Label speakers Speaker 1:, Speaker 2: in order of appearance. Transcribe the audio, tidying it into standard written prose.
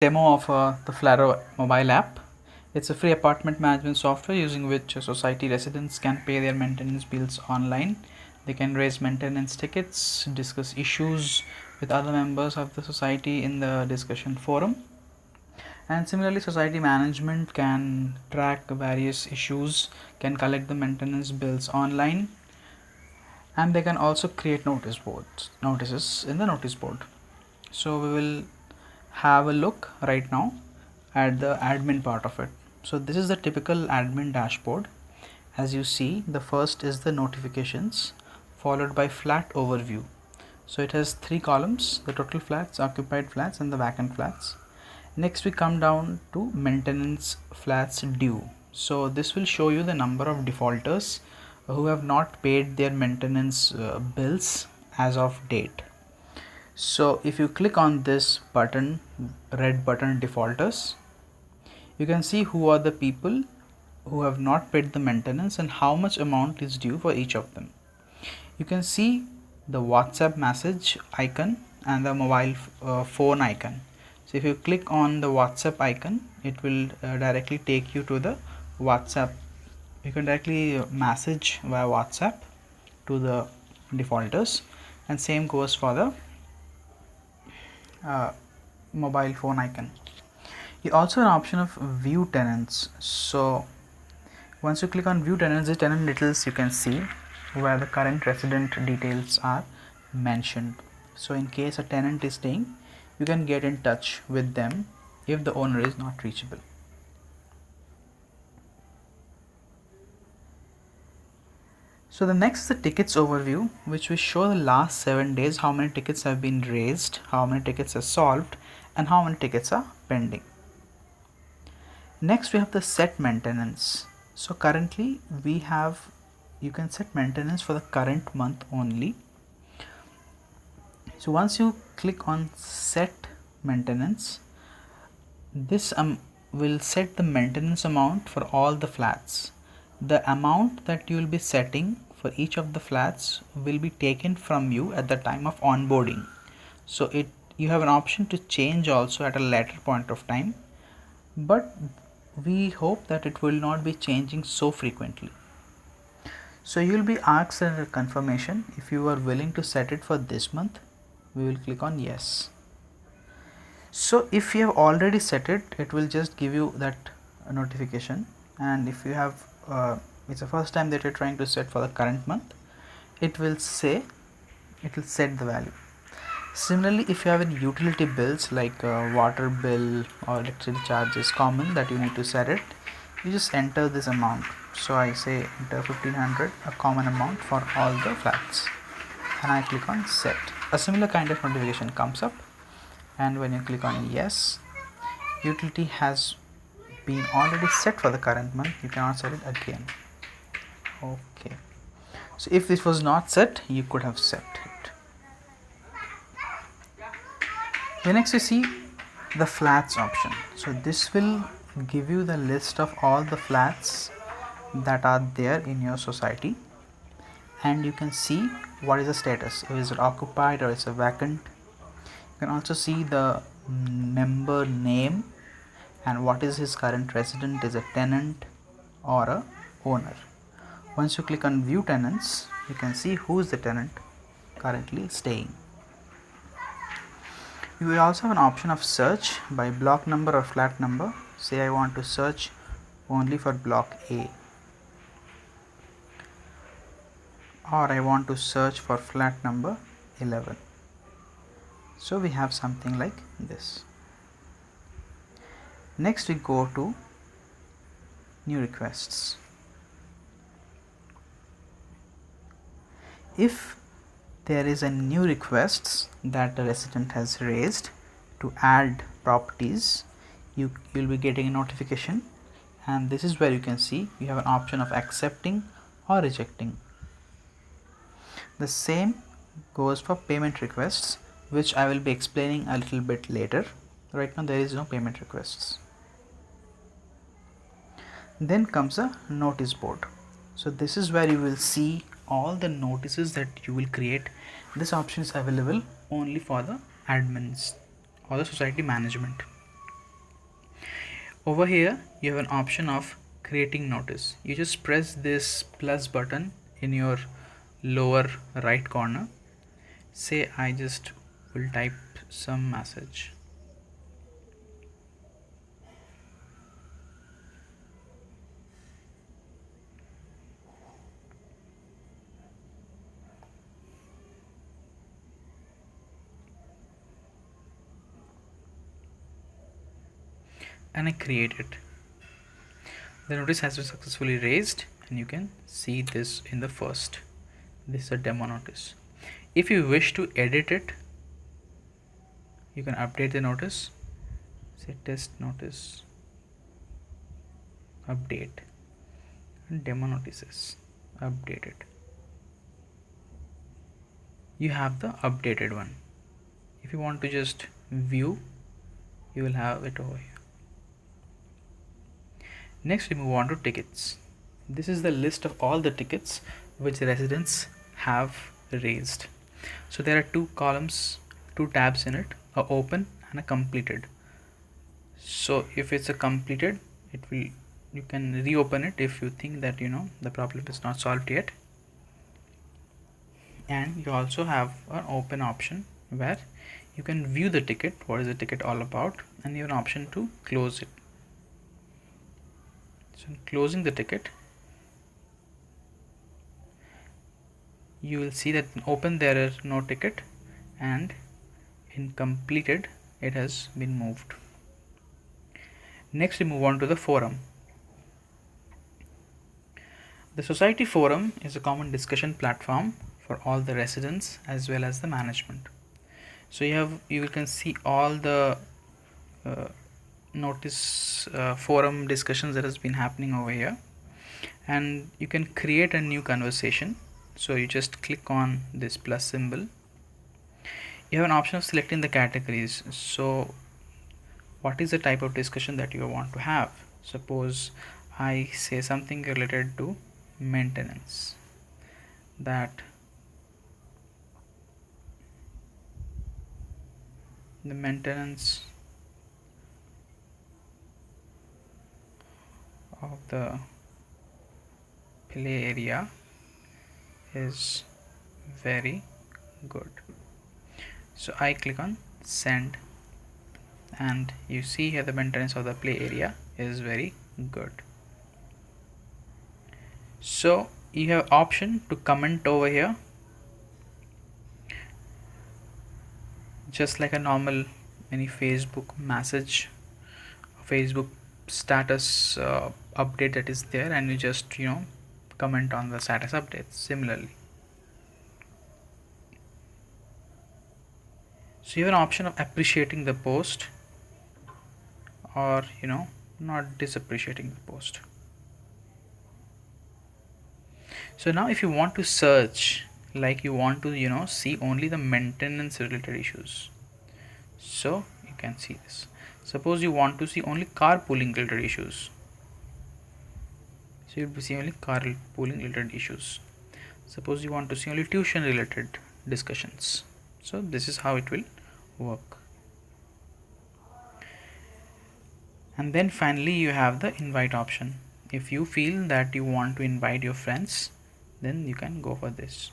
Speaker 1: Demo of the Flarow mobile app. It's a free apartment management software using which society residents can pay their maintenance bills online. They can raise maintenance tickets, discuss issues with other members of the society in the discussion forum. And similarly, society management can track various issues, can collect the maintenance bills online, and they can also create notices in the notice board. So we will have a look right now at the admin part of it. So this is the typical admin dashboard. As you see, the first is the notifications, followed by flat overview. So it has three columns: the total flats, occupied flats, and the vacant flats. Next we come down to maintenance flats due. So this will show you the number of defaulters who have not paid their maintenance bills as of date. So if you click on this button, red button, defaulters, you can see who are the people who have not paid the maintenance and how much amount is due for each of them. You can see the WhatsApp message icon and the mobile phone icon. So if you click on the WhatsApp icon, it will directly take you to the WhatsApp. You can directly message via WhatsApp to the defaulters, and same goes for the mobile phone icon. You also have an option of view tenants. So once you click on view tenants, the tenant details you can see where the current resident details are mentioned. So in case a tenant is staying, you can get in touch with them if the owner is not reachable. So the next is the tickets overview, which will show the last 7 days, how many tickets have been raised, how many tickets are solved, and how many tickets are pending. Next we have the set maintenance. So currently you can set maintenance for the current month only. So once you click on set maintenance, this will set the maintenance amount for all the flats. The amount that you will be setting for each of the flats will be taken from you at the time of onboarding. So you have an option to change also at a later point of time, but we hope that it will not be changing so frequently. So you will be asked a confirmation if you are willing to set it for this month. We will click on yes. So if you have already set it, it will just give you that notification, and if you have it's the first time that you're trying to set for the current month, it will set the value. Similarly, if you have any utility bills like water bill or electricity charges common that you need to set it, you just enter this amount. So I say enter 1500, a common amount for all the flats, and I click on set. A similar kind of notification comes up, and when you click on yes, utility has been already set for the current month, you cannot set it again. Okay, so if this was not set, you could have set it. The next you see the flats option. So this will give you the list of all the flats that are there in your society, and you can see what is the status, is it occupied or is it vacant. You can also see the member name and what is his current resident, is a tenant or a owner. Once you click on view tenants, you can see who is the tenant currently staying. You will also have an option of search by block number or flat number. Say I want to search only for block A, or I want to search for flat number 11. So we have something like this. Next we go to new requests. If there is a new request that the resident has raised to add properties, you will be getting a notification, and this is where you can see you have an option of accepting or rejecting. The same goes for payment requests, which I will be explaining a little bit later. Right now there is no payment requests. Then comes a notice board. So this is where you will see all the notices that you will create. This option is available only for the admins or the society management. Over here you have an option of creating notice. You just press this plus button in your lower right corner. Say I just will type some message. And I create it. The notice has been successfully raised, and you can see this in the first. This is a demo notice. If you wish to edit it, you can update the notice. Say test notice, update, and demo notices, update it. You have the updated one. If you want to just view, you will have it over here. Next we move on to tickets. This is the list of all the tickets which residents have raised. So there are two columns, two tabs in it, a open and a completed. So if it's a completed, it will, you can reopen it if you think that the problem is not solved yet. And you also have an open option where you can view the ticket, what is the ticket all about, and you have an option to close it. So in closing the ticket, you will see that in open there is no ticket, and in completed it has been moved. Next we move on to the forum. The society forum is a common discussion platform for all the residents as well as the management. So you can see all the notice forum discussions that has been happening over here, and you can create a new conversation. So you just click on this plus symbol. You have an option of selecting the categories. So what is the type of discussion that you want to have? Suppose I say something related to maintenance, that the maintenance of the play area is very good. So I click on send, and you see here the maintenance of the play area is very good. So you have option to comment over here, just like a normal any Facebook message, Facebook status update that is there, and you just comment on the status updates similarly. So you have an option of appreciating the post or not disappreciating the post. So now if you want to search, like you want to see only the maintenance related issues, so you can see this. Suppose you want to see only carpooling related issues, so you'll be seeing only carpooling related issues. Suppose you want to see only tuition related discussions, so this is how it will work. And then finally you have the invite option. If you feel that you want to invite your friends, then you can go for this.